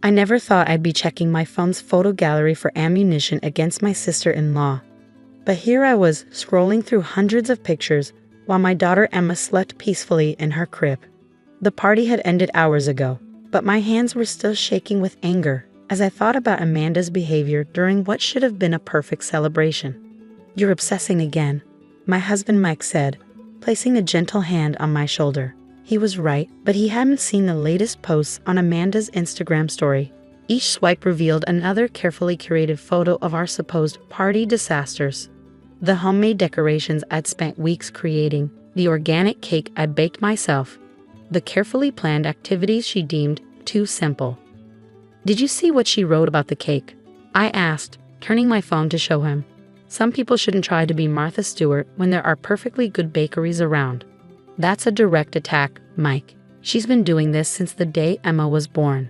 I never thought I'd be checking my phone's photo gallery for ammunition against my sister-in-law. But here I was, scrolling through hundreds of pictures, while my daughter Emma slept peacefully in her crib. The party had ended hours ago, but my hands were still shaking with anger as I thought about Amanda's behavior during what should have been a perfect celebration. "You're obsessing again," my husband Mike said, placing a gentle hand on my shoulder. He was right, but he hadn't seen the latest posts on Amanda's Instagram story. Each swipe revealed another carefully curated photo of our supposed party disasters. The homemade decorations I'd spent weeks creating, the organic cake I'd baked myself, the carefully planned activities she deemed too simple. "Did you see what she wrote about the cake?" I asked, turning my phone to show him. "Some people shouldn't try to be Martha Stewart when there are perfectly good bakeries around." "That's a direct attack, Mike. She's been doing this since the day Emma was born."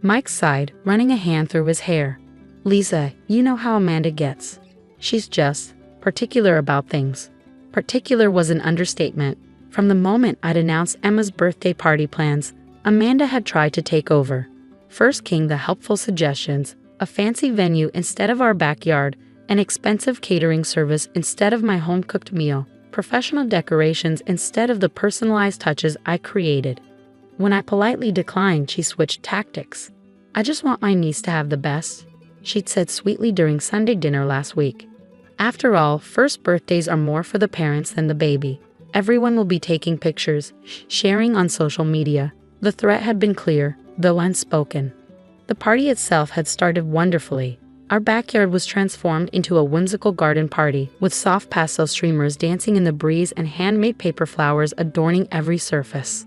Mike sighed, running a hand through his hair. "Lisa, you know how Amanda gets. She's just particular about things." Particular was an understatement. From the moment I'd announced Emma's birthday party plans, Amanda had tried to take over. First came the helpful suggestions, a fancy venue instead of our backyard, an expensive catering service instead of my home-cooked meal, professional decorations instead of the personalized touches I created. When I politely declined, she switched tactics. "I just want my niece to have the best," she'd said sweetly during Sunday dinner last week. "After all, first birthdays are more for the parents than the baby. Everyone will be taking pictures, sharing on social media." The threat had been clear, though unspoken. The party itself had started wonderfully. Our backyard was transformed into a whimsical garden party, with soft pastel streamers dancing in the breeze and handmade paper flowers adorning every surface.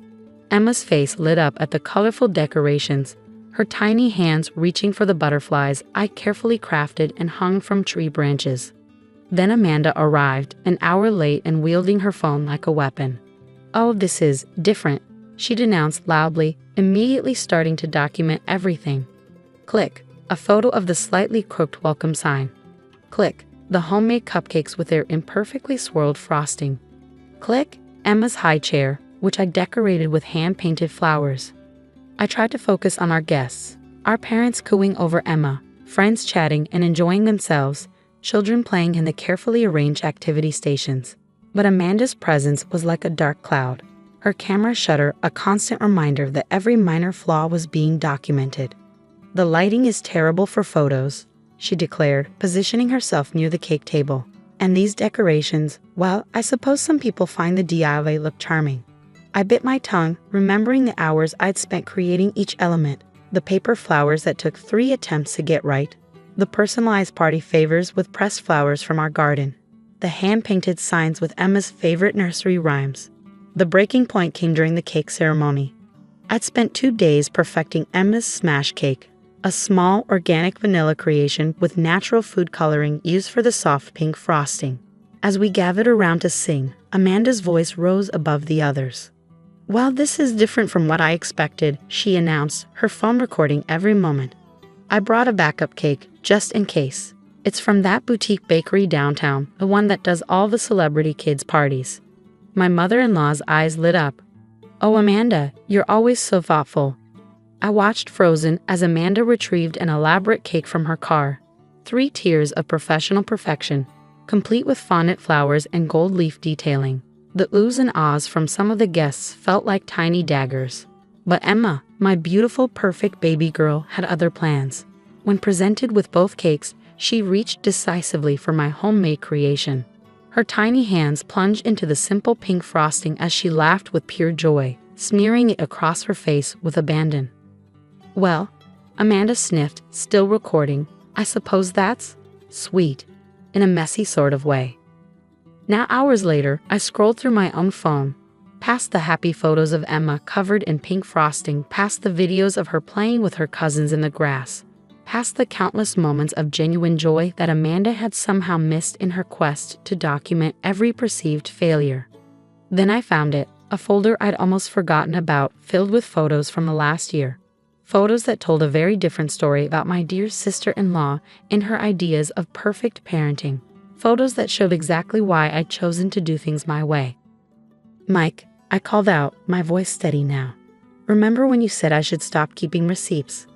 Emma's face lit up at the colorful decorations, her tiny hands reaching for the butterflies I carefully crafted and hung from tree branches. Then Amanda arrived, an hour late and wielding her phone like a weapon. "Oh, this is different," she denounced loudly, immediately starting to document everything. Click, a photo of the slightly crooked welcome sign. Click, the homemade cupcakes with their imperfectly swirled frosting. Click, Emma's high chair, which I decorated with hand-painted flowers. I tried to focus on our guests, our parents cooing over Emma, friends chatting and enjoying themselves, children playing in the carefully arranged activity stations. But Amanda's presence was like a dark cloud, her camera shutter a constant reminder that every minor flaw was being documented. "The lighting is terrible for photos," she declared, positioning herself near the cake table. "And these decorations, well, I suppose some people find the DIY look charming." I bit my tongue, remembering the hours I'd spent creating each element, the paper flowers that took 3 attempts to get right, the personalized party favors with pressed flowers from our garden, the hand-painted signs with Emma's favorite nursery rhymes. The breaking point came during the cake ceremony. I'd spent 2 days perfecting Emma's smash cake, a small organic vanilla creation with natural food coloring used for the soft pink frosting. As we gathered around to sing, Amanda's voice rose above the others. "Well, this is different from what I expected," she announced, her phone recording every moment. "I brought a backup cake, just in case. It's from that boutique bakery downtown, the one that does all the celebrity kids' parties." My mother-in-law's eyes lit up. "Oh, Amanda, you're always so thoughtful." I watched frozen as Amanda retrieved an elaborate cake from her car. 3 tiers of professional perfection, complete with fondant flowers and gold leaf detailing. The oohs and ahs from some of the guests felt like tiny daggers. But Emma, my beautiful, perfect baby girl, had other plans. When presented with both cakes, she reached decisively for my homemade creation. Her tiny hands plunged into the simple pink frosting as she laughed with pure joy, smearing it across her face with abandon. "Well," Amanda sniffed, still recording, "I suppose that's sweet, in a messy sort of way." Now, hours later, I scrolled through my own phone, past the happy photos of Emma covered in pink frosting, past the videos of her playing with her cousins in the grass, past the countless moments of genuine joy that Amanda had somehow missed in her quest to document every perceived failure. Then I found it, a folder I'd almost forgotten about, filled with photos from the last year. Photos that told a very different story about my dear sister-in-law and her ideas of perfect parenting. Photos that showed exactly why I'd chosen to do things my way. "Mike," I called out, my voice steady now. "Remember when you said I should stop keeping receipts?"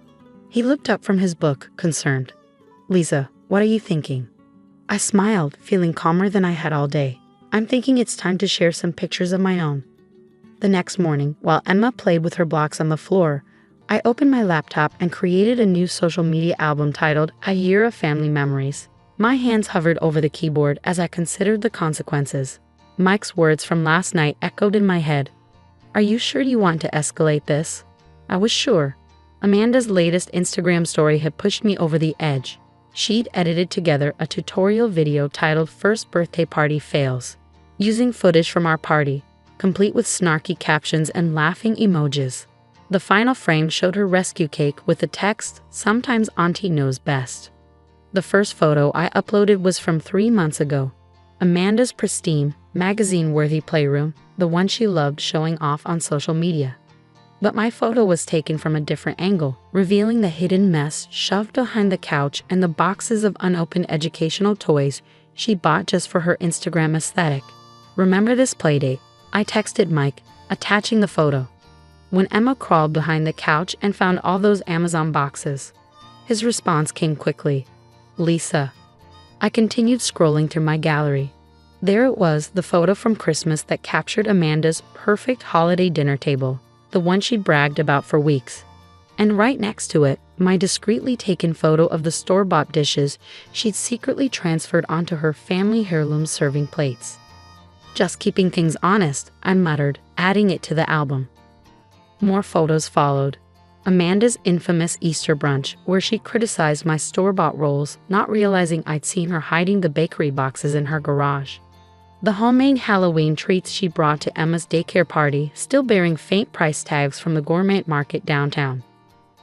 He looked up from his book, concerned. "Lisa, what are you thinking?" I smiled, feeling calmer than I had all day. "I'm thinking it's time to share some pictures of my own." The next morning, while Emma played with her blocks on the floor, I opened my laptop and created a new social media album titled A Year of Family Memories. My hands hovered over the keyboard as I considered the consequences. Mike's words from last night echoed in my head. "Are you sure you want to escalate this?" I was sure. Amanda's latest Instagram story had pushed me over the edge. She'd edited together a tutorial video titled First Birthday Party Fails, using footage from our party, complete with snarky captions and laughing emojis. The final frame showed her rescue cake with the text, "Sometimes Auntie knows best." The first photo I uploaded was from 3 months ago. Amanda's pristine, magazine-worthy playroom, the one she loved showing off on social media. But my photo was taken from a different angle, revealing the hidden mess shoved behind the couch and the boxes of unopened educational toys she bought just for her Instagram aesthetic. "Remember this playdate?" I texted Mike, attaching the photo. When Emma crawled behind the couch and found all those Amazon boxes, his response came quickly. "Lisa." I continued scrolling through my gallery. There it was, the photo from Christmas that captured Amanda's perfect holiday dinner table, the one she'd bragged about for weeks. And right next to it, my discreetly taken photo of the store-bought dishes she'd secretly transferred onto her family heirloom serving plates. "Just keeping things honest," I muttered, adding it to the album. More photos followed. Amanda's infamous Easter brunch, where she criticized my store-bought rolls, not realizing I'd seen her hiding the bakery boxes in her garage. The homemade Halloween treats she brought to Emma's daycare party, still bearing faint price tags from the gourmet market downtown.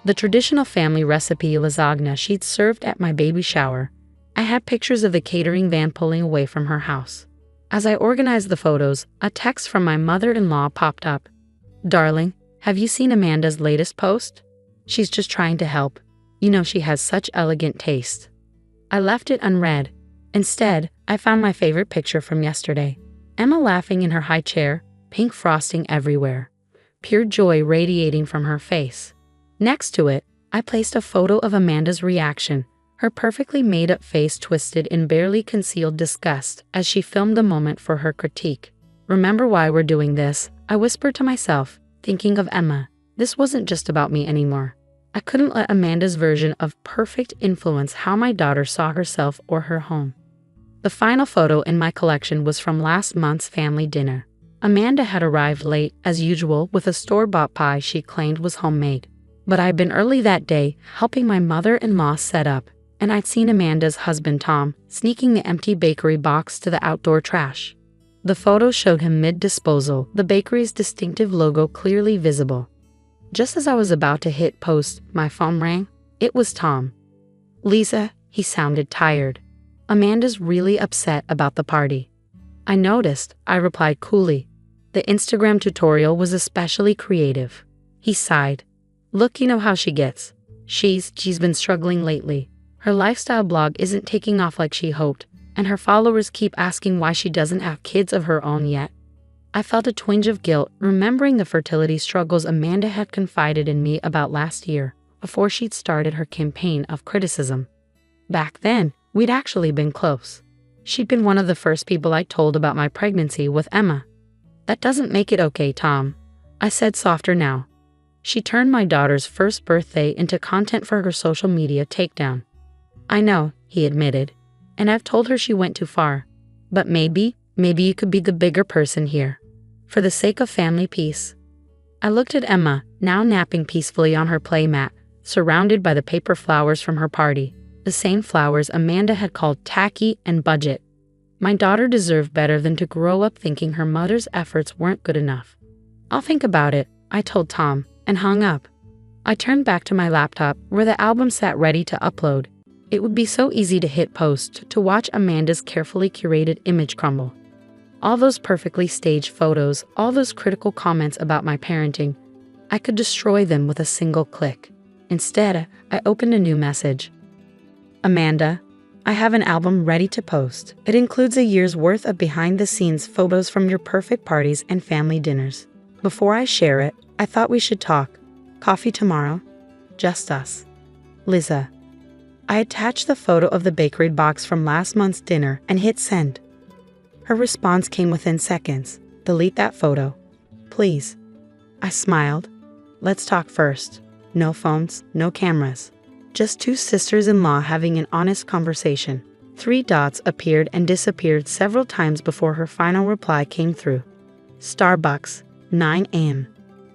The traditional family recipe lasagna she'd served at my baby shower. I had pictures of the catering van pulling away from her house. As I organized the photos, a text from my mother-in-law popped up. "Darling, have you seen Amanda's latest post? She's just trying to help. You know she has such elegant taste." I left it unread. Instead, I found my favorite picture from yesterday. Emma laughing in her high chair, pink frosting everywhere. Pure joy radiating from her face. Next to it, I placed a photo of Amanda's reaction, her perfectly made-up face twisted in barely concealed disgust as she filmed the moment for her critique. "Remember why we're doing this?" I whispered to myself, thinking of Emma. This wasn't just about me anymore. I couldn't let Amanda's version of perfect influence how my daughter saw herself or her home. The final photo in my collection was from last month's family dinner. Amanda had arrived late, as usual, with a store-bought pie she claimed was homemade. But I'd been early that day, helping my mother-in-law set up, and I'd seen Amanda's husband, Tom, sneaking the empty bakery box to the outdoor trash. The photo showed him mid-disposal, the bakery's distinctive logo clearly visible. Just as I was about to hit post, my phone rang. It was Tom. "Lisa," he sounded tired. "Amanda's really upset about the party." "I noticed," I replied coolly. "The Instagram tutorial was especially creative." He sighed. "Look, you know how she gets. She's been struggling lately. Her lifestyle blog isn't taking off like she hoped, and her followers keep asking why she doesn't have kids of her own yet." I felt a twinge of guilt, remembering the fertility struggles Amanda had confided in me about last year, before she'd started her campaign of criticism. Back then, we'd actually been close. She'd been one of the first people I told about my pregnancy with Emma. "That doesn't make it okay, Tom," I said softer now. She turned my daughter's first birthday into content for her social media takedown. "I know," he admitted, "and I've told her she went too far. But maybe you could be the bigger person here. For the sake of family peace." I looked at Emma, now napping peacefully on her playmat, surrounded by the paper flowers from her party, the same flowers Amanda had called tacky and budget. My daughter deserved better than to grow up thinking her mother's efforts weren't good enough. "I'll think about it," I told Tom, and hung up. I turned back to my laptop, where the album sat ready to upload. It would be so easy to hit post, to watch Amanda's carefully curated image crumble. All those perfectly staged photos, all those critical comments about my parenting, I could destroy them with a single click. Instead, I opened a new message. "Amanda, I have an album ready to post. It includes a year's worth of behind-the-scenes photos from your perfect parties and family dinners. Before I share it, I thought we should talk. Coffee tomorrow? Just us." Liza. I attached the photo of the bakery box from last month's dinner and hit send. Her response came within seconds. Delete that photo, please. I smiled. Let's talk first. No phones, no cameras. Just two sisters-in-law having an honest conversation. 3 dots appeared and disappeared several times before her final reply came through. Starbucks, 9 a.m.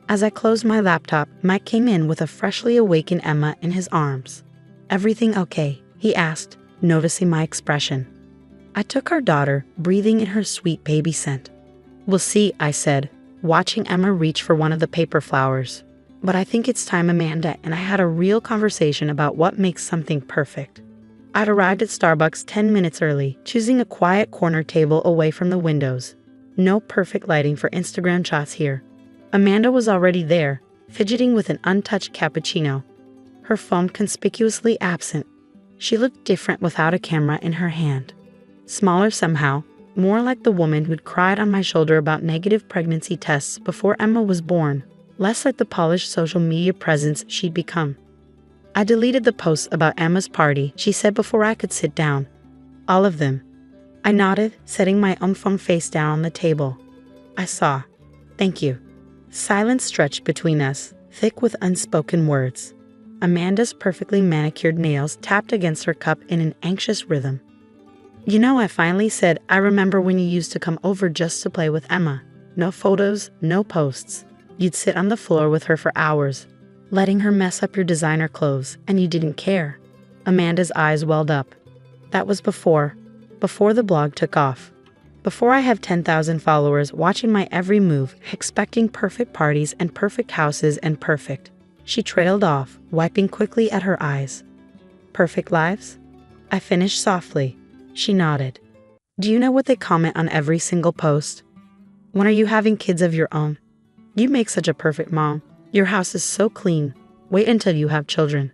As I closed my laptop, Mike came in with a freshly awakened Emma in his arms. Everything okay? He asked, noticing my expression. I took our daughter, breathing in her sweet baby scent. We'll see, I said, watching Emma reach for one of the paper flowers. But I think it's time Amanda and I had a real conversation about what makes something perfect. I'd arrived at Starbucks 10 minutes early, choosing a quiet corner table away from the windows. No perfect lighting for Instagram shots here. Amanda was already there, fidgeting with an untouched cappuccino. Her phone conspicuously absent. She looked different without a camera in her hand. Smaller somehow, more like the woman who'd cried on my shoulder about negative pregnancy tests before Emma was born, less like the polished social media presence she'd become. I deleted the posts about Emma's party, she said before I could sit down. All of them. I nodded, setting my own phone face down on the table. I saw. Thank you. Silence stretched between us, thick with unspoken words. Amanda's perfectly manicured nails tapped against her cup in an anxious rhythm. You know, I finally said, I remember when you used to come over just to play with Emma. No photos, no posts. You'd sit on the floor with her for hours, letting her mess up your designer clothes, and you didn't care. Amanda's eyes welled up. That was before the blog took off. Before I have 10,000 followers watching my every move, expecting perfect parties and perfect houses and perfect. She trailed off, wiping quickly at her eyes. Perfect lives? I finished softly. She nodded. Do you know what they comment on every single post? When are you having kids of your own? You make such a perfect mom. Your house is so clean. Wait until you have children.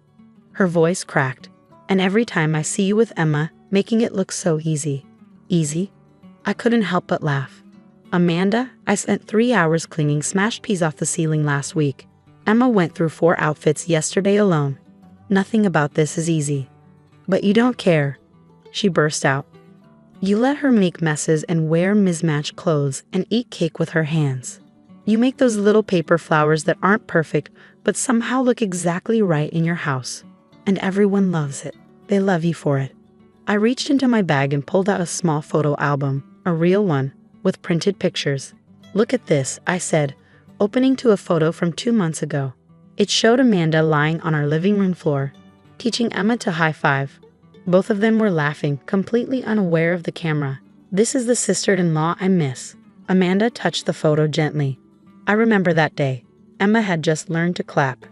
Her voice cracked. And every time I see you with Emma, making it look so easy. Easy? I couldn't help but laugh. Amanda, I spent 3 hours cleaning smashed peas off the ceiling last week. Emma went through 4 outfits yesterday alone. Nothing about this is easy. But you don't care. She burst out. You let her make messes and wear mismatched clothes and eat cake with her hands. You make those little paper flowers that aren't perfect but somehow look exactly right in your house. And everyone loves it. They love you for it. I reached into my bag and pulled out a small photo album, a real one, with printed pictures. Look at this, I said, opening to a photo from 2 months ago. It showed Amanda lying on our living room floor, teaching Emma to high-five. Both of them were laughing, completely unaware of the camera. This is the sister-in-law I miss. Amanda touched the photo gently. I remember that day. Emma had just learned to clap.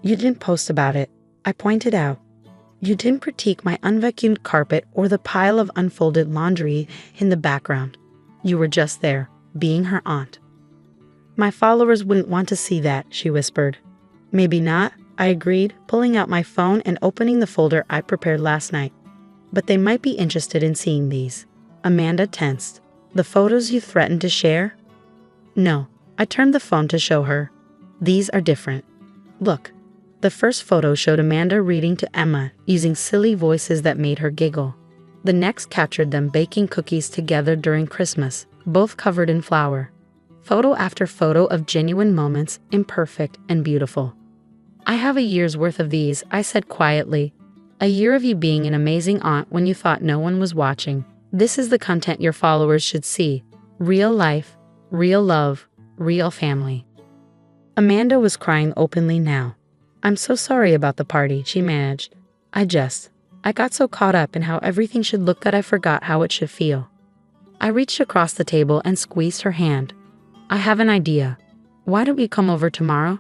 You didn't post about it, I pointed out. You didn't critique my unvacuumed carpet or the pile of unfolded laundry in the background. You were just there, being her aunt. My followers wouldn't want to see that, she whispered. Maybe not, I agreed, pulling out my phone and opening the folder I prepared last night. But they might be interested in seeing these. Amanda tensed. The photos you threatened to share? No, I turned the phone to show her. These are different. Look. The first photo showed Amanda reading to Emma, using silly voices that made her giggle. The next captured them baking cookies together during Christmas, both covered in flour. Photo after photo of genuine moments, imperfect and beautiful. I have a year's worth of these, I said quietly. A year of you being an amazing aunt when you thought no one was watching. This is the content your followers should see. Real life, real love, real family. Amanda was crying openly now. I'm so sorry about the party, she managed. I got so caught up in how everything should look that I forgot how it should feel. I reached across the table and squeezed her hand. I have an idea. Why don't you come over tomorrow?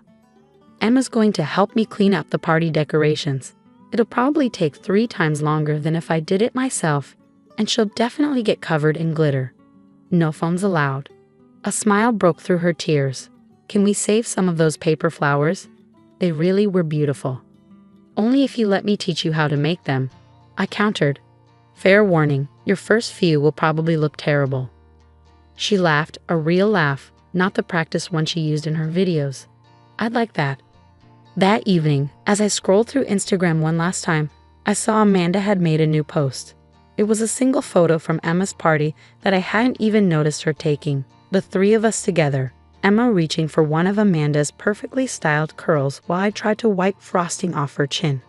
Emma's going to help me clean up the party decorations. It'll probably take 3 times longer than if I did it myself, and she'll definitely get covered in glitter. No phones allowed. A smile broke through her tears. Can we save some of those paper flowers? They really were beautiful. Only if you let me teach you how to make them, I countered. Fair warning, your first few will probably look terrible. She laughed, a real laugh, not the practice one she used in her videos. I'd like that. That evening, as I scrolled through Instagram one last time, I saw Amanda had made a new post. It was a single photo from Emma's party that I hadn't even noticed her taking. The three of us together, Emma reaching for one of Amanda's perfectly styled curls while I tried to wipe frosting off her chin.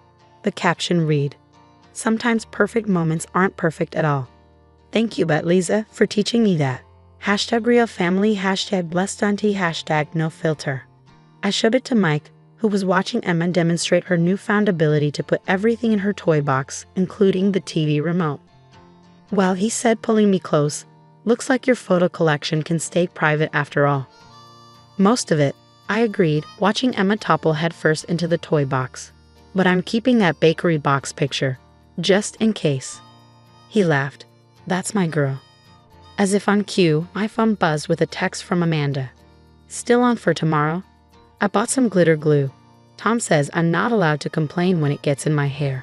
The caption read, "Sometimes perfect moments aren't perfect at all. Thank you, but Lisa, for teaching me that. Hashtag real family, hashtag blessed auntie, hashtag no filter." I showed it to Mike, who was watching Emma demonstrate her newfound ability to put everything in her toy box, including the TV remote. Well, he said, pulling me close, "Looks like your photo collection can stay private after all." Most of it, I agreed, watching Emma topple headfirst into the toy box. "But I'm keeping that bakery box picture, just in case." He laughed. "That's my girl." As if on cue, my phone buzzed with a text from Amanda. "Still on for tomorrow? I bought some glitter glue. Tom says I'm not allowed to complain when it gets in my hair."